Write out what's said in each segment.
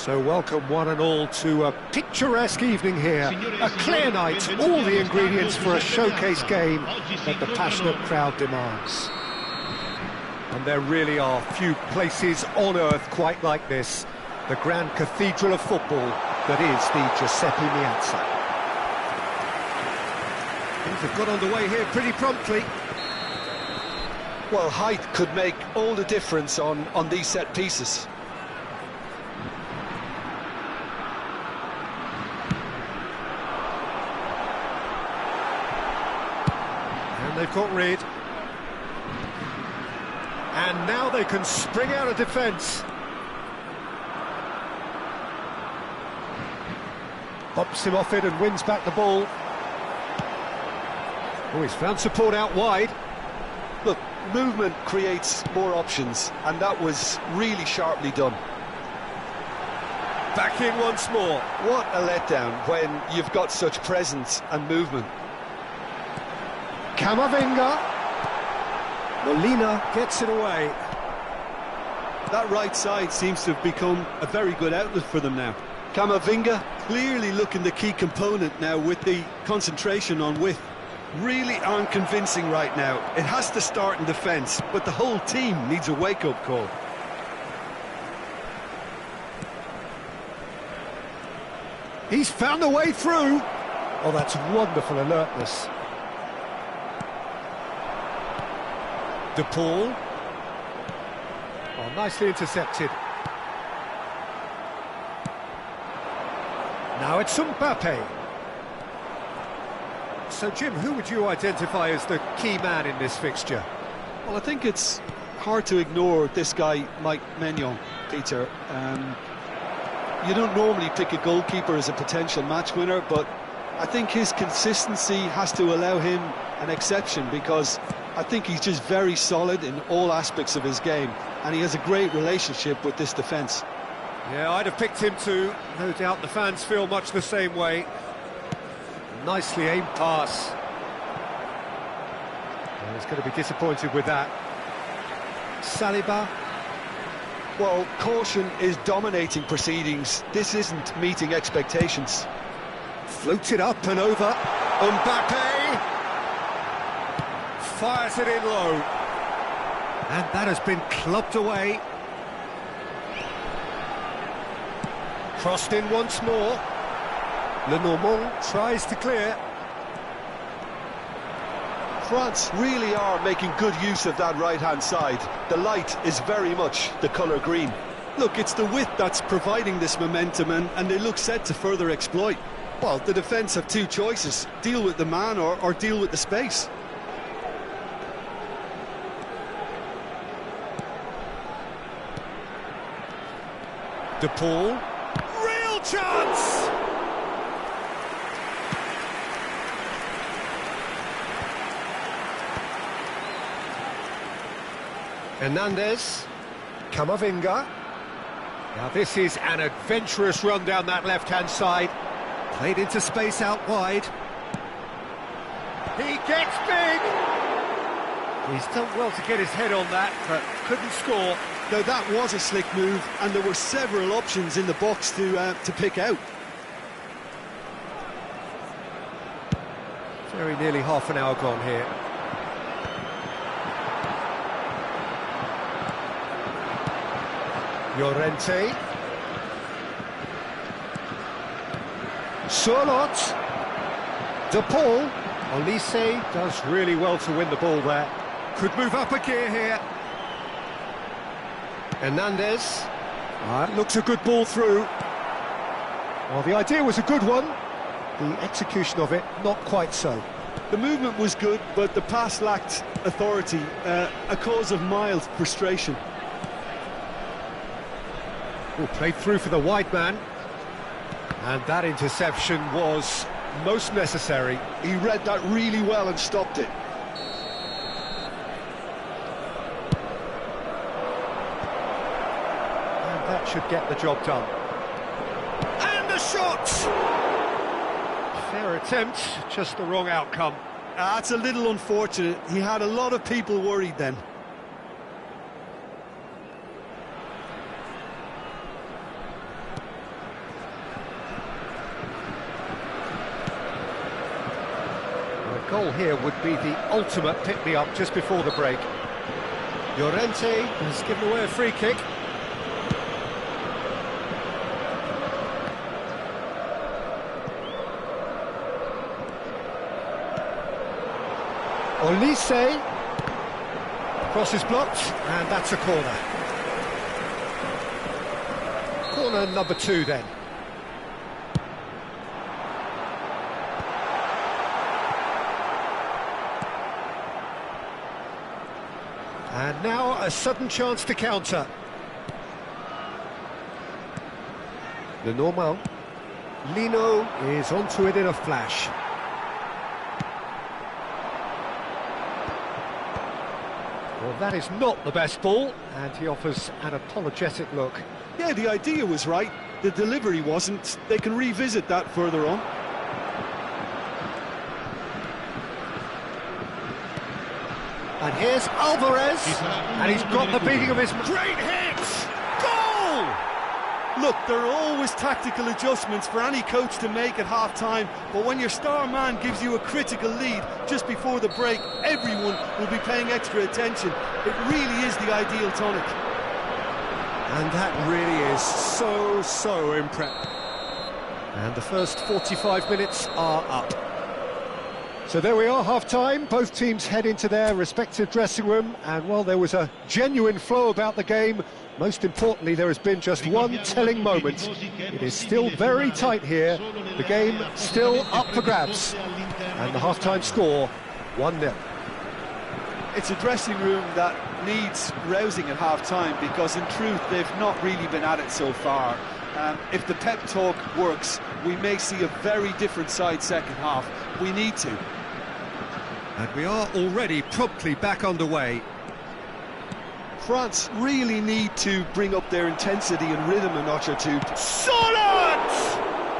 So welcome one and all to a picturesque evening here, a clear night, all the ingredients for a showcase game that the passionate crowd demands. And there really are few places on earth quite like this, the grand cathedral of football that is the Giuseppe Meazza. Things have got underway here pretty promptly. Well, height could make all the difference on these set pieces. And they've got rid. And now they can spring out of defence. Hops him off it and wins back the ball. Oh, he's found support out wide. Look, movement creates more options, and that was really sharply done. Back in once more. What a letdown when you've got such presence and movement. Camavinga. Molina gets it away. That right side seems to have become a very good outlet for them now. Camavinga clearly looking the key component now with the concentration on width. Really aren't convincing right now. It has to start in defence, but the whole team needs a wake-up call. He's found a way through. Oh, that's wonderful alertness. De Paul. Oh, nicely intercepted. Now it's Mbappe. So, Jim, who would you identify as the key man in this fixture? Well, I think it's hard to ignore this guy, Mike Maignan, Peter. You don't normally pick a goalkeeper as a potential match winner, but I think his consistency has to allow him an exception, because I think he's just very solid in all aspects of his game, and he has a great relationship with this defence. Yeah, I'd have picked him too. No doubt the fans feel much the same way. Nicely aimed pass. Well, he's going to be disappointed with that. Saliba. Well, caution is dominating proceedings. This isn't meeting expectations. Floated up and over. Mbappe fires it in low. And that has been clubbed away. Crossed in once more. Lenormand tries to clear. France really are making good use of that right-hand side. The light is very much the colour green. Look, it's the width that's providing this momentum, and they look set to further exploit. Well, the defence have two choices: deal with the man or deal with the space. De Paul. Real chance! Hernandez, Camavinga. Now this is an adventurous run down that left-hand side. Played into space out wide. He gets big! He's done well to get his head on that, but couldn't score. Now that was a slick move, and there were several options in the box to pick out. Very nearly half an hour gone here. Llorente. Surlot. De Paul. Olise does really well to win the ball there. Could move up a gear here. Hernandez. Looks a good ball through. Well, the idea was a good one. The execution of it, not quite so. The movement was good, but the pass lacked authority, a cause of mild frustration. Oh, played through for the wide man. And that interception was most necessary. He read that really well and stopped it. And that should get the job done. And the shot! Fair attempt, just the wrong outcome. That's a little unfortunate. He had a lot of people worried then. goal here would be the ultimate pick-me-up just before the break. Llorente has given away a free kick. Olise. Cross is blocked, and that's a corner. Corner number 2 then. And now a sudden chance to counter. The normal. Lino is onto it in a flash. Well, that is not the best ball, and he offers an apologetic look. Yeah, the idea was right, the delivery wasn't. They can revisit that further on. And here's Alvarez, and he's got the beating of his... Great hit! Goal! Look, there are always tactical adjustments for any coach to make at half-time, but when your star man gives you a critical lead just before the break, everyone will be paying extra attention. It really is the ideal tonic. And that really is so impressive. And the first 45 minutes are up. So there we are, half-time. Both teams head into their respective dressing room, and while there was a genuine flow about the game, most importantly, there has been just one telling moment. It is still very tight here. The game still up for grabs. And the half-time score, 1-0. It's a dressing room that needs rousing at half-time, because in truth, they've not really been at it so far. If the pep talk works, we may see a very different side second half. We need to. And we are already promptly back underway. France really need to bring up their intensity and rhythm a notch or two. Solid!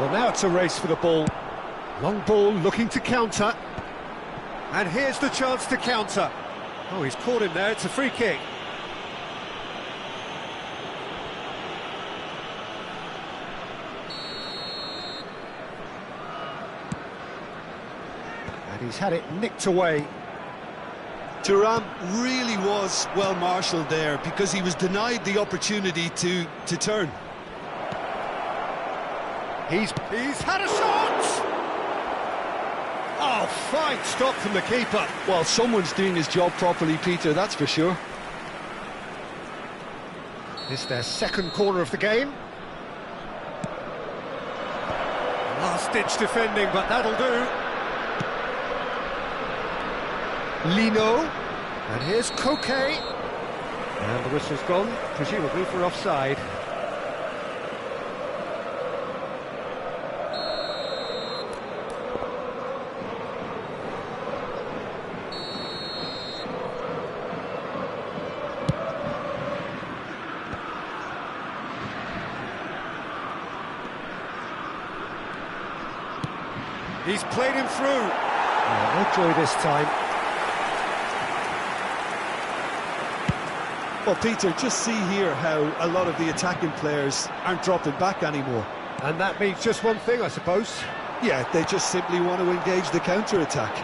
Well, now it's a race for the ball. Long ball looking to counter. And here's the chance to counter. Oh, he's caught him there, it's a free kick. And he's had it nicked away. Thuram really was well marshalled there, because he was denied the opportunity to turn. He's had a shot! Oh, fine stop from the keeper. Well, someone's doing his job properly, Peter, that's for sure. This is their second corner of the game. Last-ditch defending, but that'll do. Lino, and here's Coquet, and the whistle's gone, presumably for offside. He's played him through. Oh, no joy this time. Well, Peter, just see here how a lot of the attacking players aren't dropping back anymore. And that means just one thing, I suppose. Yeah, they just simply want to engage the counter-attack.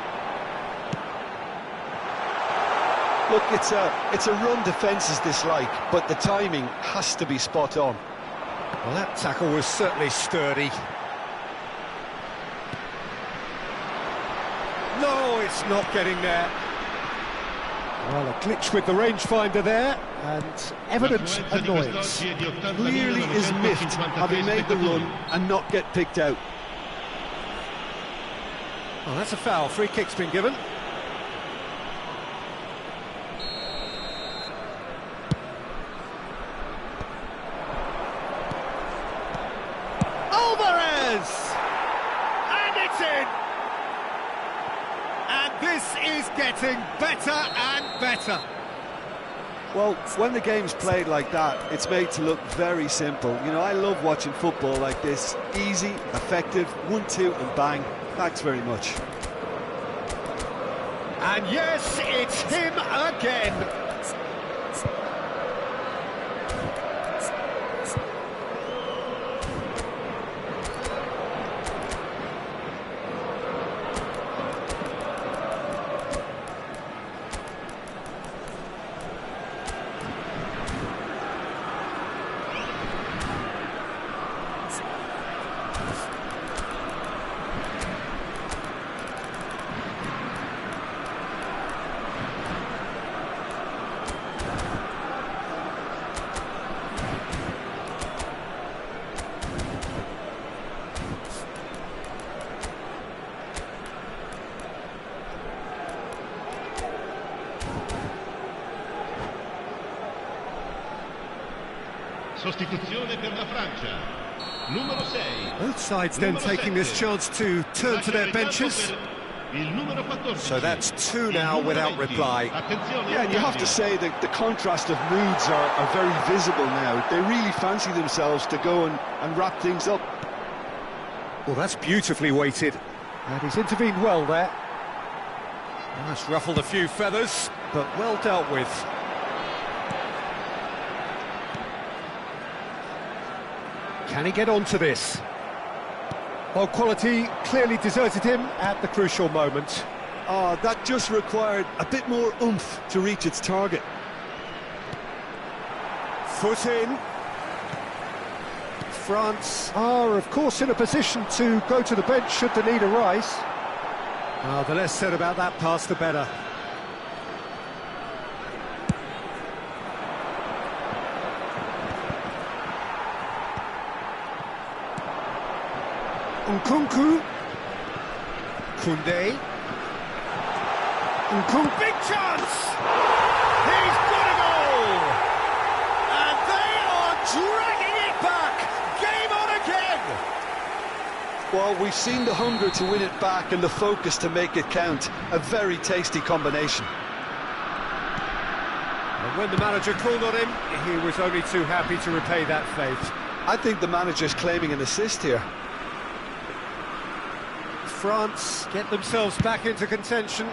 Look, it's a run defence's dislike, but the timing has to be spot on. Well, that tackle was certainly sturdy. No, it's not getting there. Well, a glitch with the rangefinder there, and evident annoyance. Clearly is miffed, having made the run and not get picked out. Oh, that's a foul. Free kick's been given. Alvarez! And it's in! And this is getting better and better. Well, when the game's played like that, it's made to look very simple. You know, I love watching football like this. Easy, effective, 1-2 and bang. Thanks very much. And yes, it's him again. Sostituzione per la Francia. Numero 6. Both sides then taking this chance to turn to their benches. So that's two now without reply. Yeah, and you have to say that the contrast of moods are very visible now. They really fancy themselves to go and wrap things up. Well, that's beautifully weighted. And he's intervened well there. That's ruffled a few feathers, but well dealt with. Can he get onto this? Well, quality clearly deserted him at the crucial moment. Oh, that just required a bit more oomph to reach its target. Foot in. France are, of course, in a position to go to the bench should the need arise. The less said about that pass, the better. Nkunku. Koundé. Nkunku. Big chance! He's got a goal! And they are dragging it back! Game on again! Well, we've seen the hunger to win it back and the focus to make it count. A very tasty combination. And when the manager called on him, he was only too happy to repay that faith. I think the manager's claiming an assist here. France get themselves back into contention.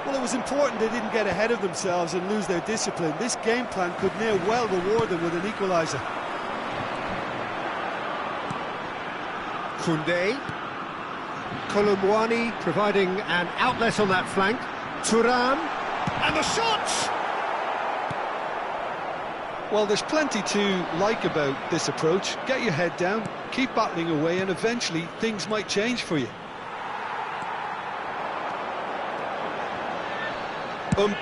Well, it was important they didn't get ahead of themselves and lose their discipline. This game plan could near well reward them with an equaliser. Koundé. Colomboani providing an outlet on that flank. Thuram. And the shot! Well, there's plenty to like about this approach. Get your head down, keep battling away, and eventually things might change for you. Mbappe!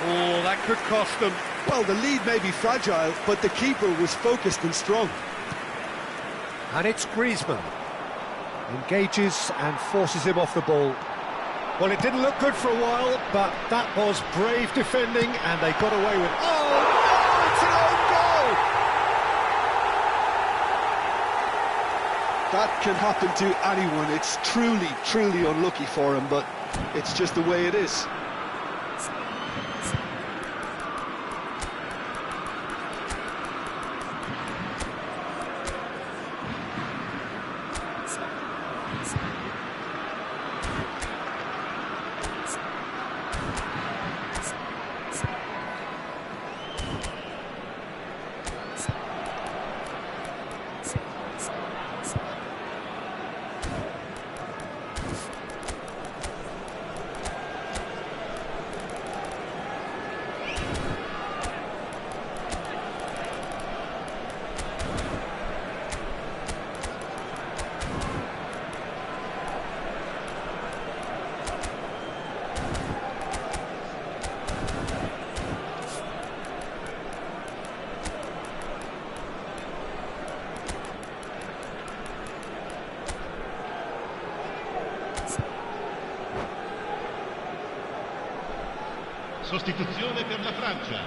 Oh, that could cost them. Well, the lead may be fragile, but the keeper was focused and strong. And it's Griezmann. Engages and forces him off the ball. Well, it didn't look good for a while, but that was brave defending, and they got away with it. Oh, no! It's an own goal! That can happen to anyone. It's truly, truly unlucky for him, but it's just the way it is. Sostituzione per la Francia.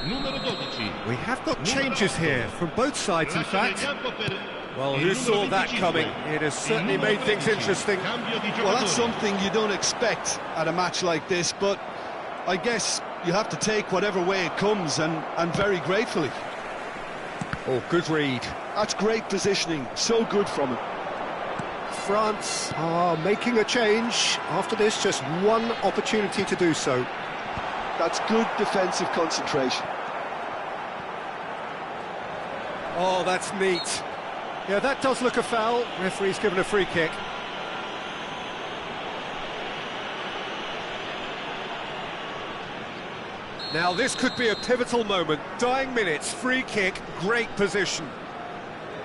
Numero 12. We have got changes here from both sides, in fact. Well, who saw that coming? It has certainly made things interesting. Well, that's something you don't expect at a match like this, but I guess you have to take whatever way it comes, and very gratefully. Oh, good read. That's great positioning, so good from him. France are making a change. After this, just one opportunity to do so. That's good defensive concentration. Oh, that's neat. Yeah, that does look a foul. Referee's given a free kick. Now, this could be a pivotal moment. Dying minutes, free kick, great position.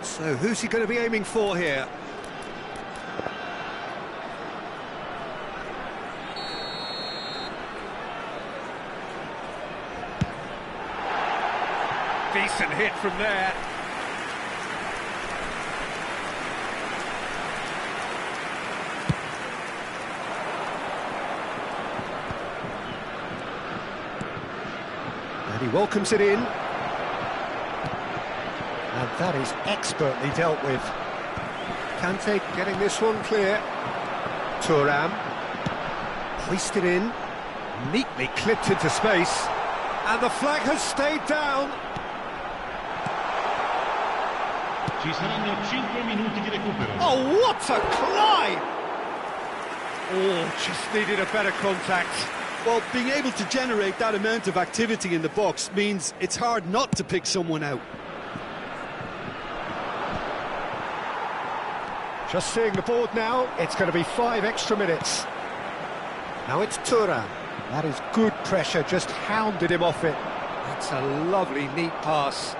So, who's he going to be aiming for here? Decent hit from there. And he welcomes it in. And that is expertly dealt with. Kante getting this one clear. Thuram. Hoisted in. Neatly clipped into space. And the flag has stayed down. Ci saranno 5 minuti di recupero. Oh, what a climb! Oh, just needed a better contact. Well, being able to generate that amount of activity in the box means it's hard not to pick someone out. Just seeing the board now, it's going to be 5 extra minutes. Now it's Thuram. That is good pressure, just hounded him off it. That's a lovely, neat pass.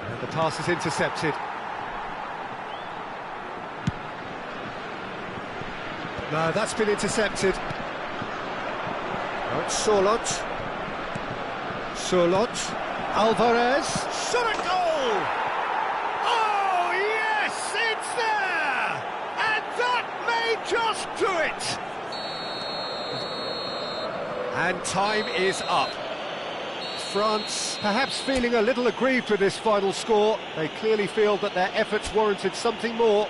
And the pass is intercepted. No, that's been intercepted. Now it's Sorloth. Sorloth. Alvarez. Shot a goal! Oh, yes, it's there! And that may just do it! And time is up. France perhaps feeling a little aggrieved with this final score. They clearly feel that their efforts warranted something more.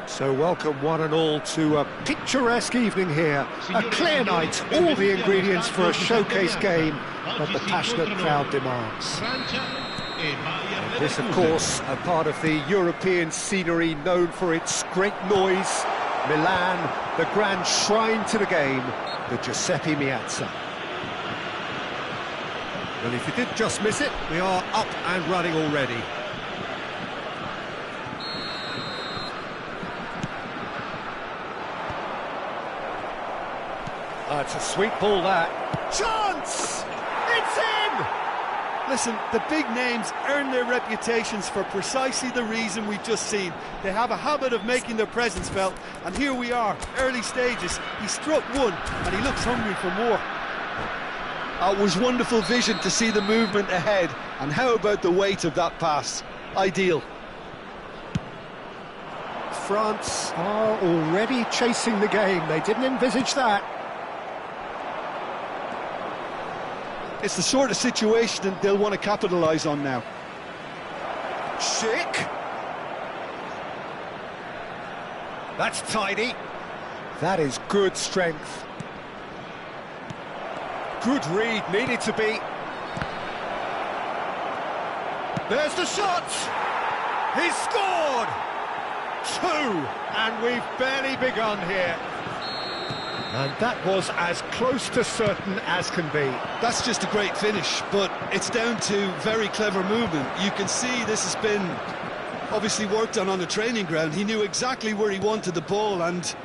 So welcome one and all to a picturesque evening here. A clear night, all the ingredients for a showcase game that the passionate crowd demands. Francia This, of course, a part of the European scenery known for its great noise. Milan, the grand shrine to the game, the Giuseppe Meazza. Well, if you did just miss it, we are up and running already. It's a sweet ball, that. Chance! It's in! Listen, the big names earn their reputations for precisely the reason we've just seen. They have a habit of making their presence felt, and here we are, early stages. He struck one, and he looks hungry for more. It was wonderful vision to see the movement ahead, and how about the weight of that pass? Ideal. France are already chasing the game. They didn't envisage that. It's the sort of situation that they'll want to capitalise on now. Schick. That's tidy. That is good strength. Good read, needed to be. There's the shot! He's scored! 2, and we've barely begun here. And that was as close to certain as can be. That's just a great finish, but it's down to very clever movement. You can see this has been obviously worked on the training ground. He knew exactly where he wanted the ball, and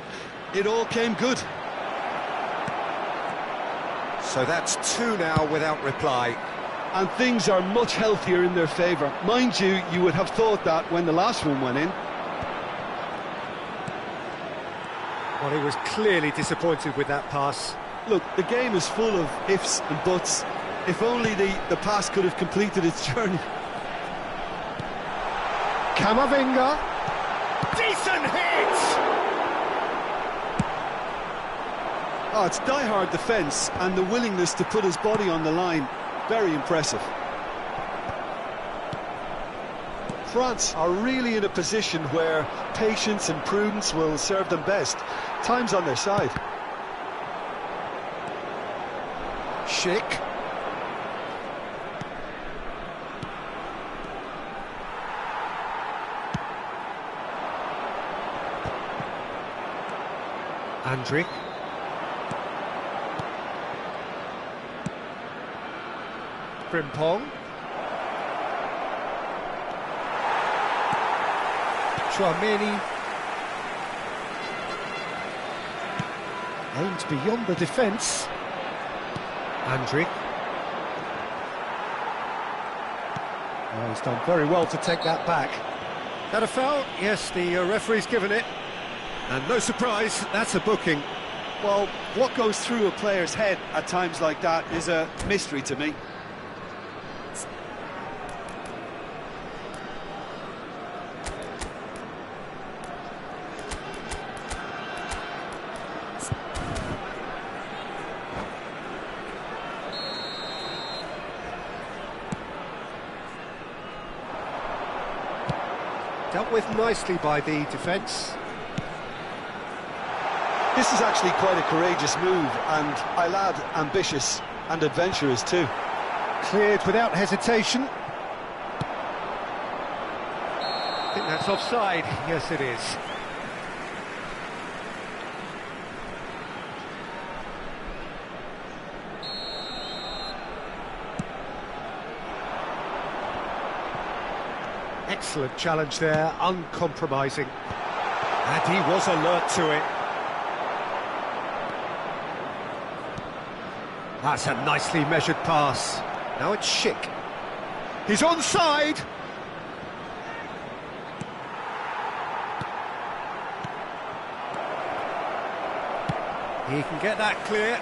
it all came good. So that's 2 now without reply. And things are much healthier in their favour. Mind you, you would have thought that when the last one went in. Well, he was clearly disappointed with that pass. Look, the game is full of ifs and buts. If only the pass could have completed its journey. Camavinga. Decent hit! Oh, it's die-hard defence and the willingness to put his body on the line. Very impressive. France are really in a position where patience and prudence will serve them best. Time's on their side. Schick. Andrick. Frimpong. Chouameni. Aimed beyond the defence. Andrick. Oh, he's done very well to take that back. That a foul? Yes, the referee's given it. And no surprise, that's a booking. Well, what goes through a player's head at times like that is a mystery to me. Dealt with nicely by the defence. This is actually quite a courageous move, and I'll add ambitious and adventurous too. Cleared without hesitation. I think that's offside. Yes, it is. Excellent challenge there, uncompromising. And he was alert to it. That's a nicely measured pass. Now it's Schick. He's onside! He can get that clear.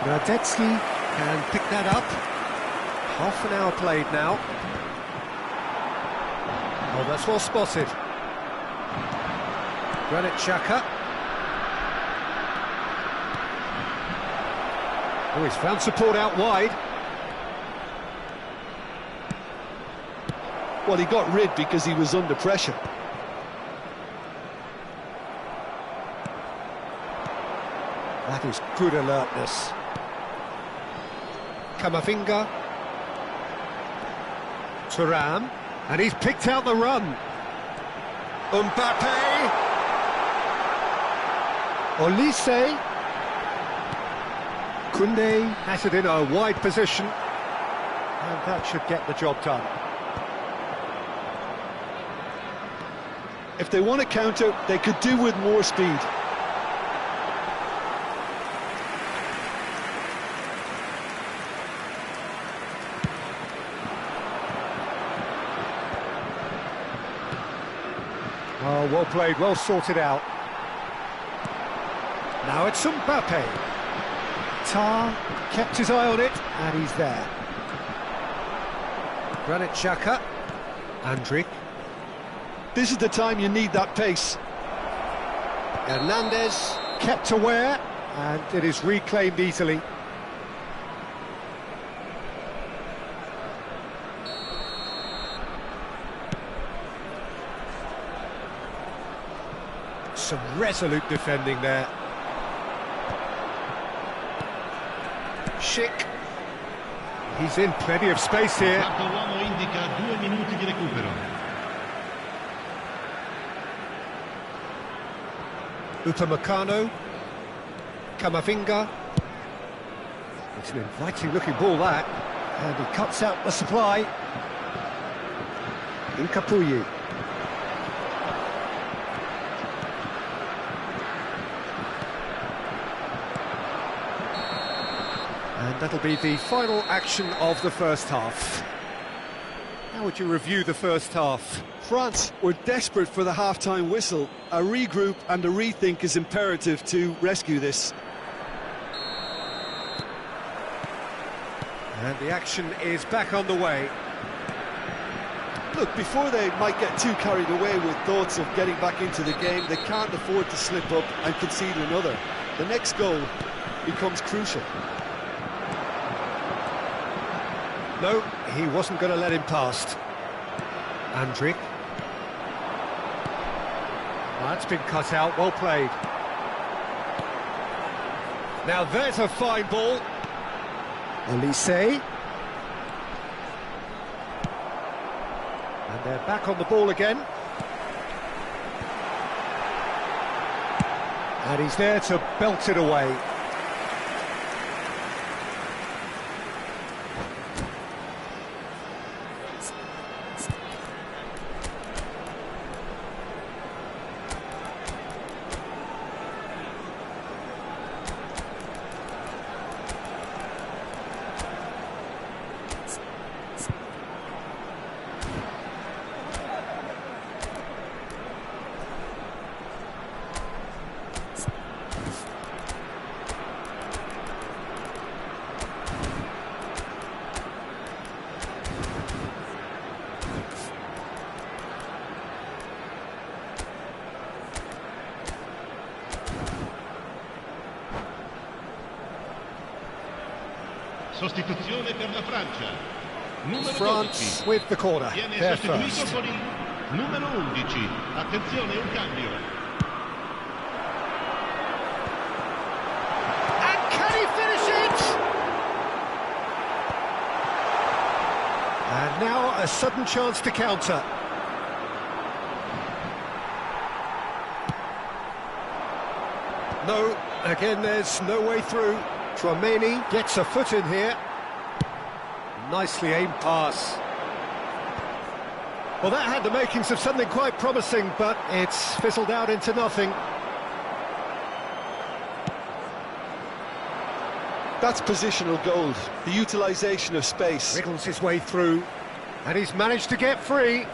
Radetzky can pick that up. Half an hour played now. Oh, that's well spotted. Granit Xhaka. Oh, he's found support out wide. Well, he got rid because he was under pressure. Shows good alertness. Kamavinga. Thuram. And he's picked out the run. Mbappe. Olise. Koundé has it in a wide position. And that should get the job done. If they want to counter, they could do with more speed. Oh, well played, well sorted out. Now it's Mbappe. Tar kept his eye on it, and he's there. Granit Xhaka. Andrik. This is the time you need that pace. Hernandez kept aware, and it is reclaimed easily. Some resolute defending there. Schick. He's in plenty of space here. Quarto uomo indica 2 minuti di recupero. Upamecano. Kamavinga. It's an inviting looking ball that. And he cuts out the supply. Incapuyi. And that'll be the final action of the first half. How would you review the first half? France were desperate for the half-time whistle. A regroup and a rethink is imperative to rescue this. And the action is back on the way. Look, before they might get too carried away with thoughts of getting back into the game, they can't afford to slip up and concede another. The next goal becomes crucial. No, he wasn't going to let him past. Andrik. That's been cut out, well played. Now there's a fine ball. Olise. And they're back on the ball again. And he's there to belt it away. Sostituzione per la Francia. Numero France 12. with the corner. Viene They're sostituito first. con il numero 11. Attenzione, un cambio. And can he finish it? And now a sudden chance to counter. No, again there's no way through. Tchouaméni gets a foot in here. Nicely aimed pass. Well, that had the makings of something quite promising, but it's fizzled out into nothing. That's positional gold, the utilisation of space. Wriggles his way through, and he's managed to get free.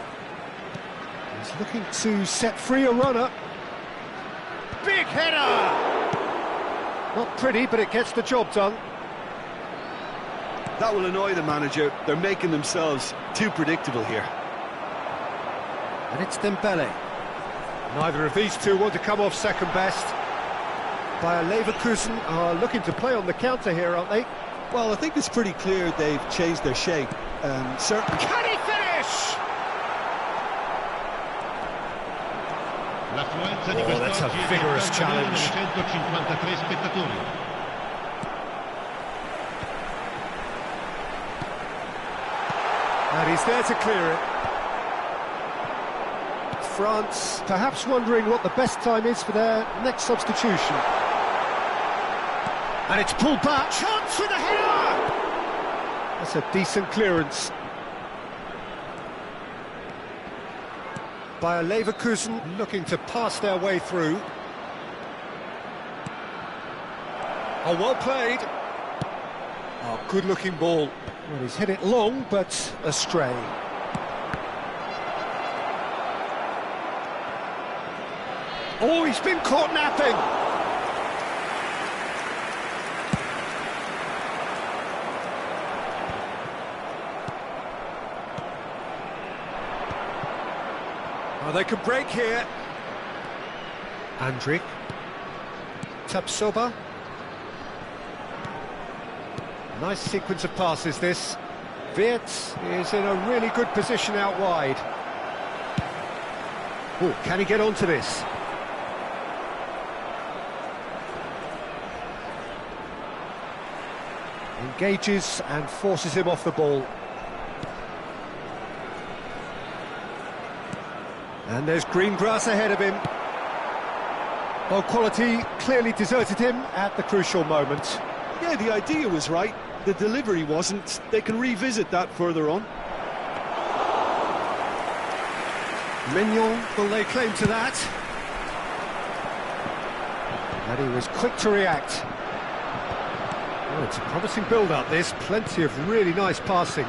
He's looking to set free a runner. Big header! Not pretty, but it gets the job done. That will annoy the manager. They're making themselves too predictable here. And it's Dembele. Neither of these two want to come off second best. Bayer Leverkusen are looking to play on the counter here, aren't they? Well, I think it's pretty clear they've changed their shape. Certainly. Can he finish? L'affluenza di Oh, that's a quest'oggi è di vigorous challenge. 82.953 spettatori. And he's there to clear it. France perhaps wondering what the best time is for their next substitution. And it's pulled back. Chance with a header! That's a decent clearance. Bayer Leverkusen looking to pass their way through. Oh, well played. Oh, good-looking ball. Well, he's hit it long, but astray. Oh, he's been caught napping. Oh, they could break here. Andrik. Tapsoba. Nice sequence of passes, this. Wirtz is in a really good position out wide. Oh, can he get onto this? Engages and forces him off the ball. And there's green grass ahead of him. Well, quality clearly deserted him at the crucial moment. Yeah, the idea was right. The delivery wasn't. They can revisit that further on. Mignon will lay claim to that. And he was quick to react. Oh, it's a promising build-up, this. Plenty of really nice passing.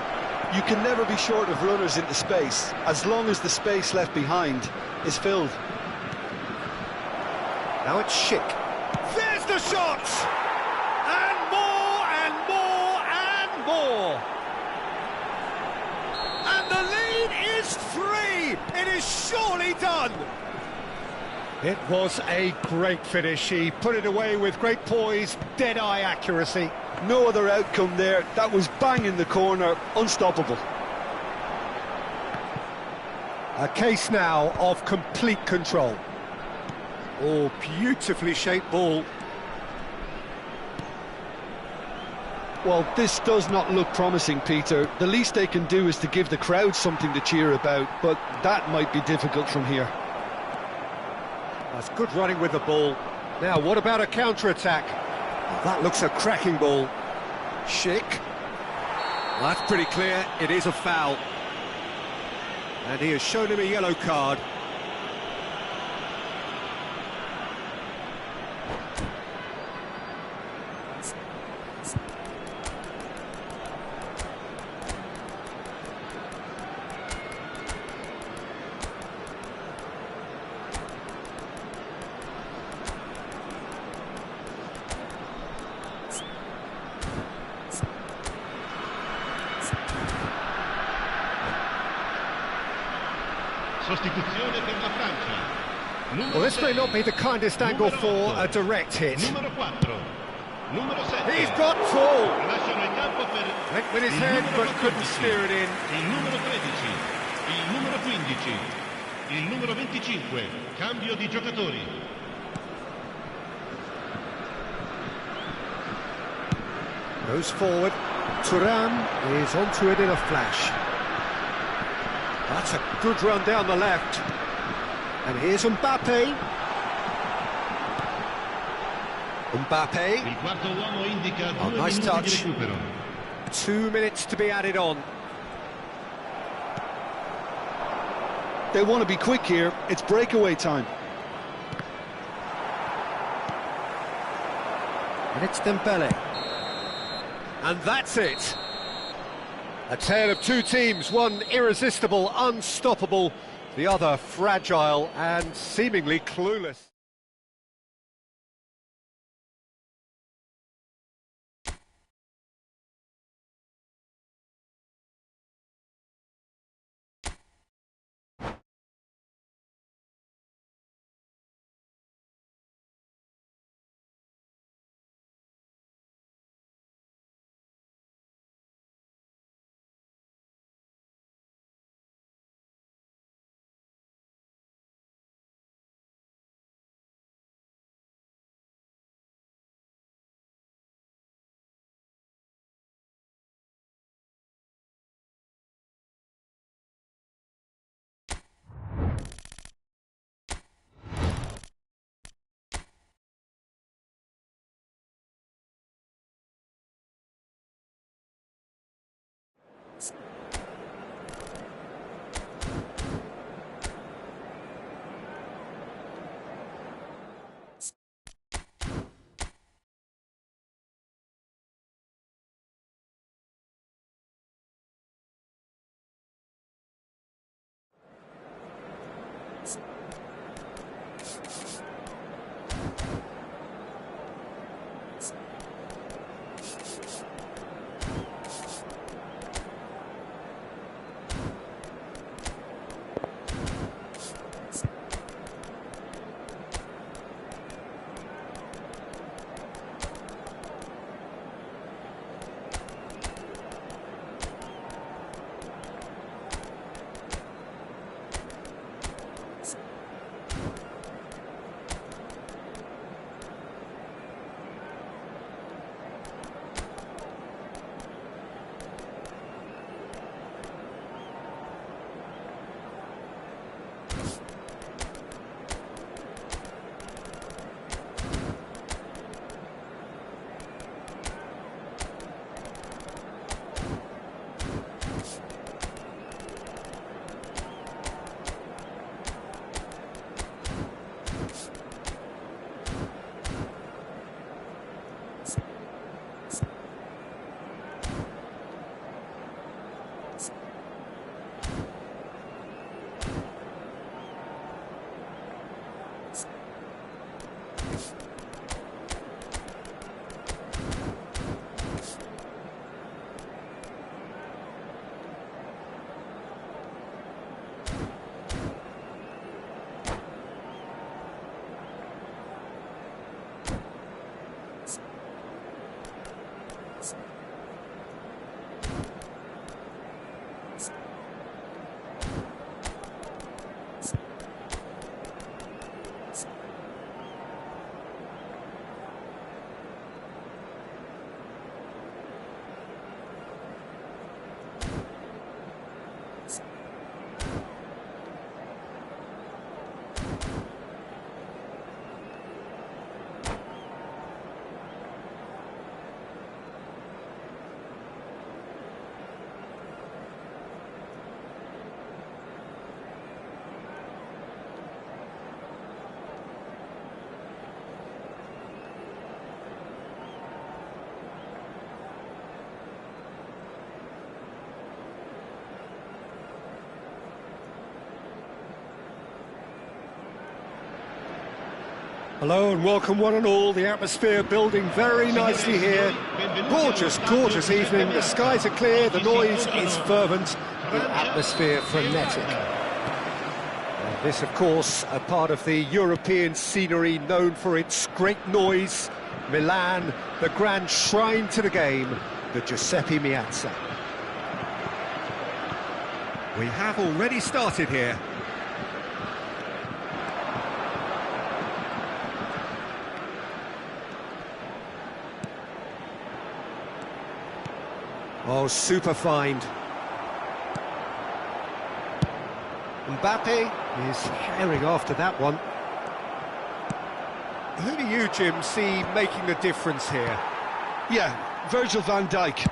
You can never be short of runners into space, as long as the space left behind is filled. Now it's Schick. There's the shot! And more, and more, and more! And the lead is 3! It is surely done! It was a great finish. He put it away with great poise, dead-eye accuracy. No other outcome there. That was bang in the corner, unstoppable. A case now of complete control. Oh, beautifully shaped ball. Well, this does not look promising, Peter. The least they can do is to give the crowd something to cheer about, but that might be difficult from here. That's good running with the ball. Now, what about a counter-attack? Oh, that looks a cracking ball. Schick. Well, that's pretty clear. It is a foul. And he has shown him a yellow card. Sostituzione per la Francia. Well, this may not be the kindest angle for a direct hit. Numero 4. Numero 7. He's got full. Lasciano il campo per Went with his head, but couldn't steer it in. Il numero 13. Il numero 15. Il numero 25. Cambio di giocatori. Goes forward. Thuram is onto it in a flash. That's a good run down the left. And here's Mbappe. Mbappe. Il quarto uomo indica 2 nice minuti touch. di recupero. 2 minutes to be added on. They want to be quick here. It's breakaway time. And it's Dembele. And that's it. A tale of two teams, one irresistible, unstoppable, the other fragile and seemingly clueless. Hello and welcome one and all. The atmosphere building very nicely here. Gorgeous, gorgeous evening. The skies are clear, the noise is fervent, the atmosphere frenetic. This, of course, a part of the European scenery known for its great noise. Milan, the grand shrine to the game, the Giuseppe Meazza. We have already started here. Oh, super find. Mbappe is herring after that one. Who do you, Jim, see making the difference here? Yeah, Virgil van Dijk.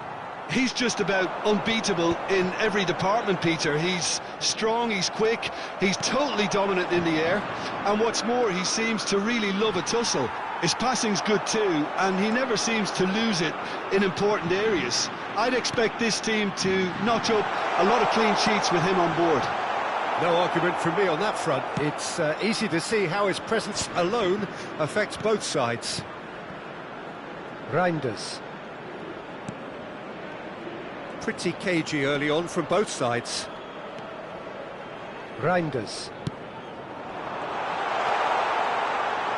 He's just about unbeatable in every department, Peter. He's strong, he's quick, he's totally dominant in the air. And what's more, he seems to really love a tussle. His passing's good too, and he never seems to lose it in important areas. I'd expect this team to notch up a lot of clean sheets with him on board. No argument from me on that front. It's easy to see how his presence alone affects both sides. Reinders. Pretty cagey early on from both sides. Reinders.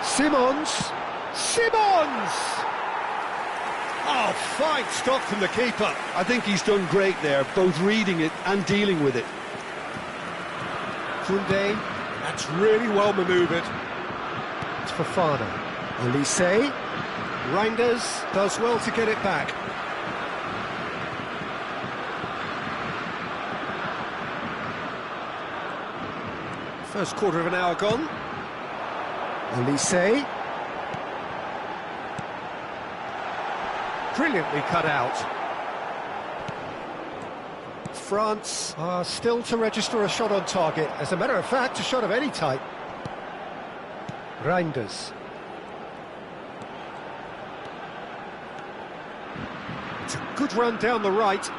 Simons. Simons! Oh, fine stop from the keeper. I think he's done great there, both reading it and dealing with it. Koundé, that's really well manoeuvred. It's Fofana. Olise. Reinders does well to get it back. First quarter of an hour gone. Olise. Brilliantly cut out. France are still to register a shot on target. As a matter of fact, a shot of any type. Reinders. It's a good run down the right.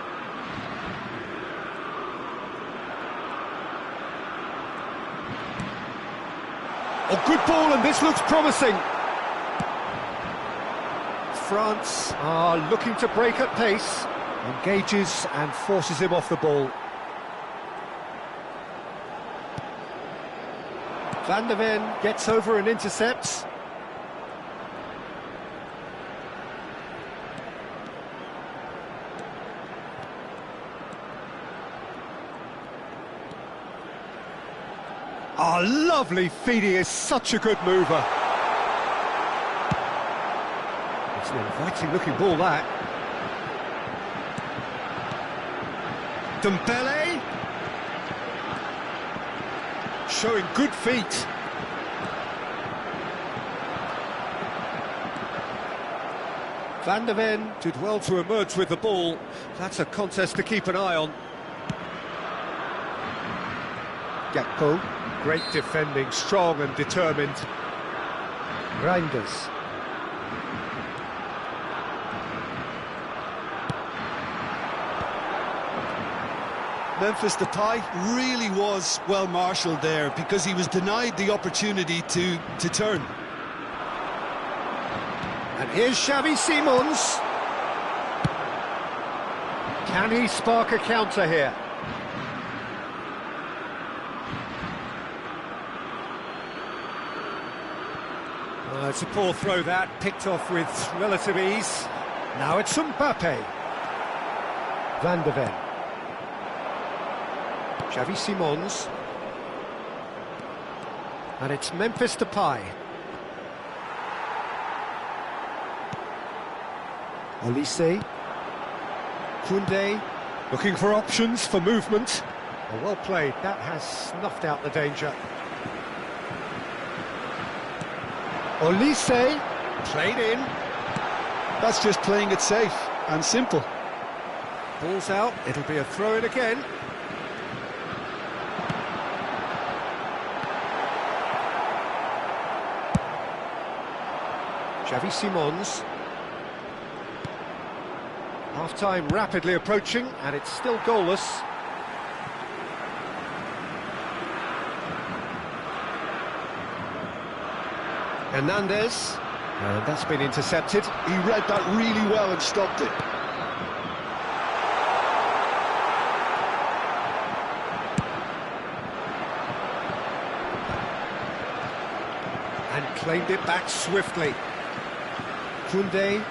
Oh, good ball, and this looks promising. France are looking to break at pace. Engages and forces him off the ball. Van der Ven gets over and intercepts. Oh, lovely feed, he is such a good mover. It's an inviting looking ball, that. Dembele. Showing good feet. Van der Ven did well to emerge with the ball. That's a contest to keep an eye on. Gakpo. Great defending, strong and determined. Reinders. Memphis Depay really was well marshalled there because he was denied the opportunity to turn. And here's Xavi Simons. Can he spark a counter here? It's a poor throw, that, picked off with relative ease. Now it's Mbappe. Van der Ven. Xavi Simons. And it's Memphis Depay. Olise. Koundé. Looking for options for movement. Oh, well played, that has snuffed out the danger. Olise, played in. That's just playing it safe and simple. Ball's out, it'll be a throw-in again. Xavi Simons. Half-time rapidly approaching, and it's still goalless. Hernandez, and that's been intercepted. He read that really well and stopped it. And claimed it back swiftly. Koundé.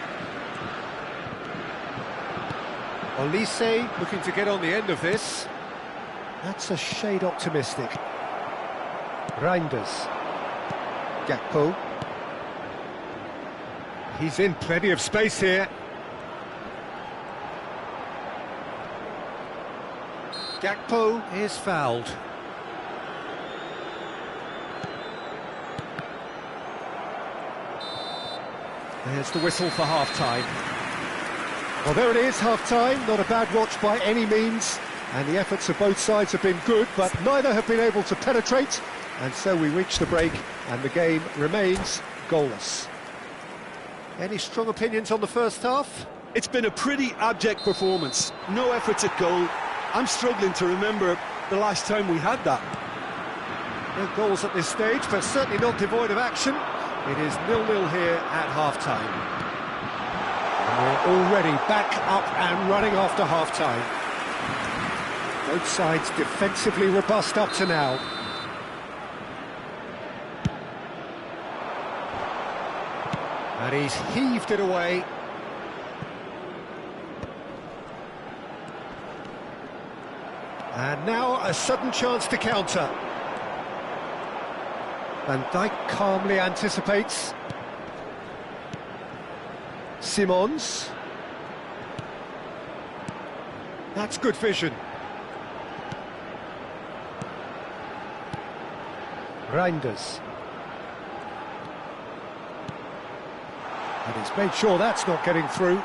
Olise looking to get on the end of this. That's a shade optimistic. Reinders. Gakpo. He's in plenty of space here. Gakpo is fouled. There's the whistle for half-time. Well, there it is, half-time. Not a bad watch by any means. And the efforts of both sides have been good, but neither have been able to penetrate. And so we reach the break, and the game remains goalless. Any strong opinions on the first half? It's been a pretty abject performance. No efforts at goal. I'm struggling to remember the last time we had that. No goals at this stage, but certainly not devoid of action. It is 0-0 here at half-time. And we're already back up and running after half-time. Both sides defensively robust up to now. And he's heaved it away. And now a sudden chance to counter. Van Dijk calmly anticipates. Simons. That's good vision. Reinders. And he's made sure that's not getting through.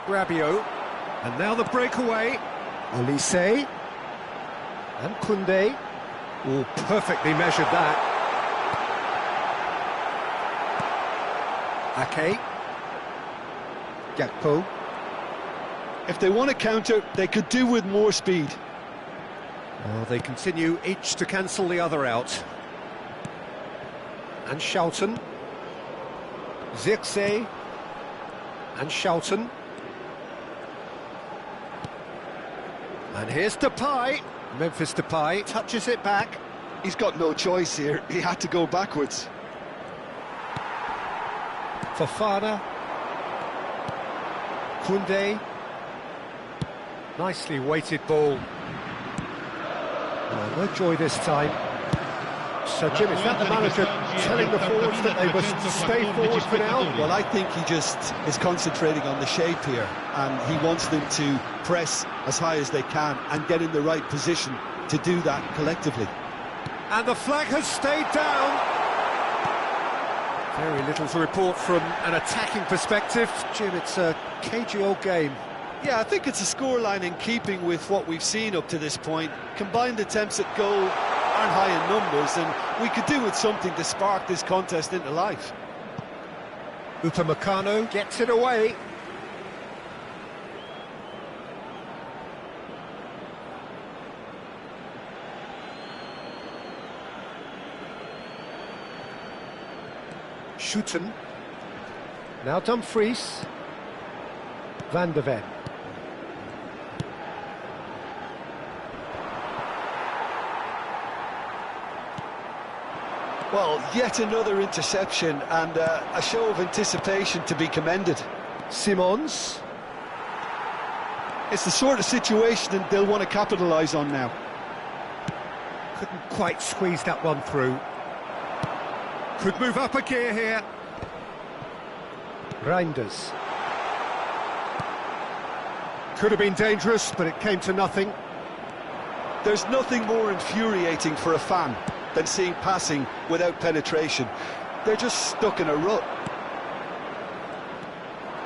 Rabiot. And now the breakaway. Olise. And Koundé. Oh, perfectly measured that. Ake. Gakpo. If they want to counter, they could do with more speed. Oh, they continue each to cancel the other out. And Shelton. Zirkzee. And Shelton. And here's Depay. Memphis Depay touches it back. He's got no choice here. He had to go backwards. Fofana. Koundé. Nicely weighted ball. Oh, no joy this time. So, Jim, is that the manager telling the forwards that they must stay forward for now? Well, I think he just is concentrating on the shape here, and he wants them to press as high as they can and get in the right position to do that collectively. And the flag has stayed down. Very little to report from an attacking perspective. Jim, it's a cagey old game. Yeah, I think it's a scoreline in keeping with what we've seen up to this point. Combined attempts at goal aren't high in numbers, and we could do with something to spark this contest into life. Upamecano gets it away. Schutten. Now Dumfries. Van de Ven. Well, yet another interception and a show of anticipation to be commended. Simons. It's the sort of situation that they'll want to capitalise on now. Couldn't quite squeeze that one through. Could move up a gear here. Reinders. Could have been dangerous, but it came to nothing. There's nothing more infuriating for a fan than seeing passing without penetration. They're just stuck in a rut.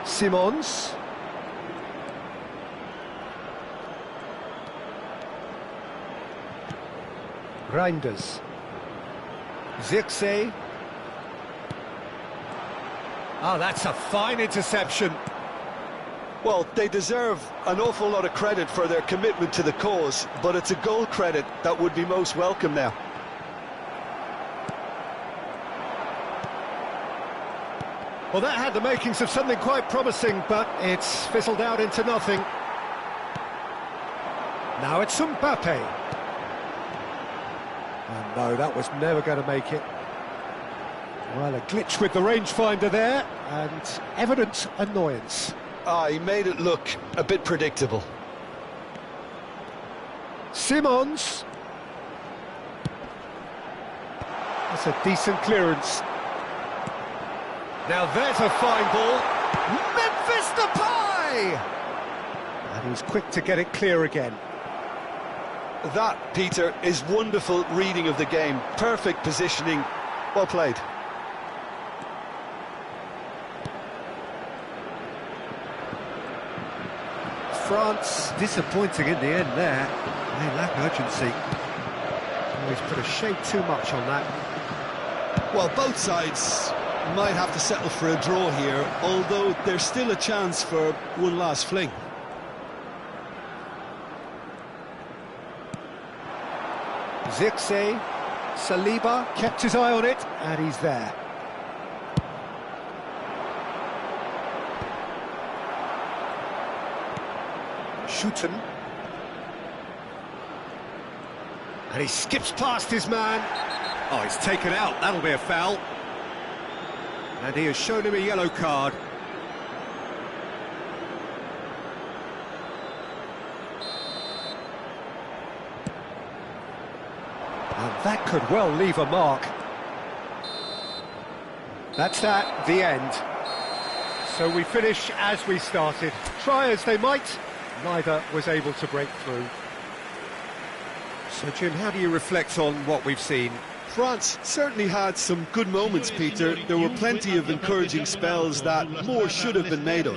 Simons. Reinders. Zirkzee. Oh, that's a fine interception. Well, they deserve an awful lot of credit for their commitment to the cause, but it's a goal credit that would be most welcome now. Well, that had the makings of something quite promising, but it's fizzled out into nothing. Now it's Mbappe. And no, that was never going to make it. Well, a glitch with the rangefinder there, and evident annoyance. He made it look a bit predictable. Simons. That's a decent clearance. Now there's a fine ball. Memphis Depay! And he's quick to get it clear again. That, Peter, is wonderful reading of the game. Perfect positioning. Well played. France disappointing in the end there. They lack urgency. Oh, he's put a shade too much on that. Well, both sides might have to settle for a draw here, although there's still a chance for one last fling. Zirkzee, Saliba kept his eye on it, and he's there. Schutten. And he skips past his man. Oh, he's taken out, that'll be a foul. And he has shown him a yellow card. And that could well leave a mark. That's that, the end. So we finish as we started. Try as they might, neither was able to break through. So, Jim, how do you reflect on what we've seen? France certainly had some good moments, Peter. There were plenty of encouraging spells that more should have been made of.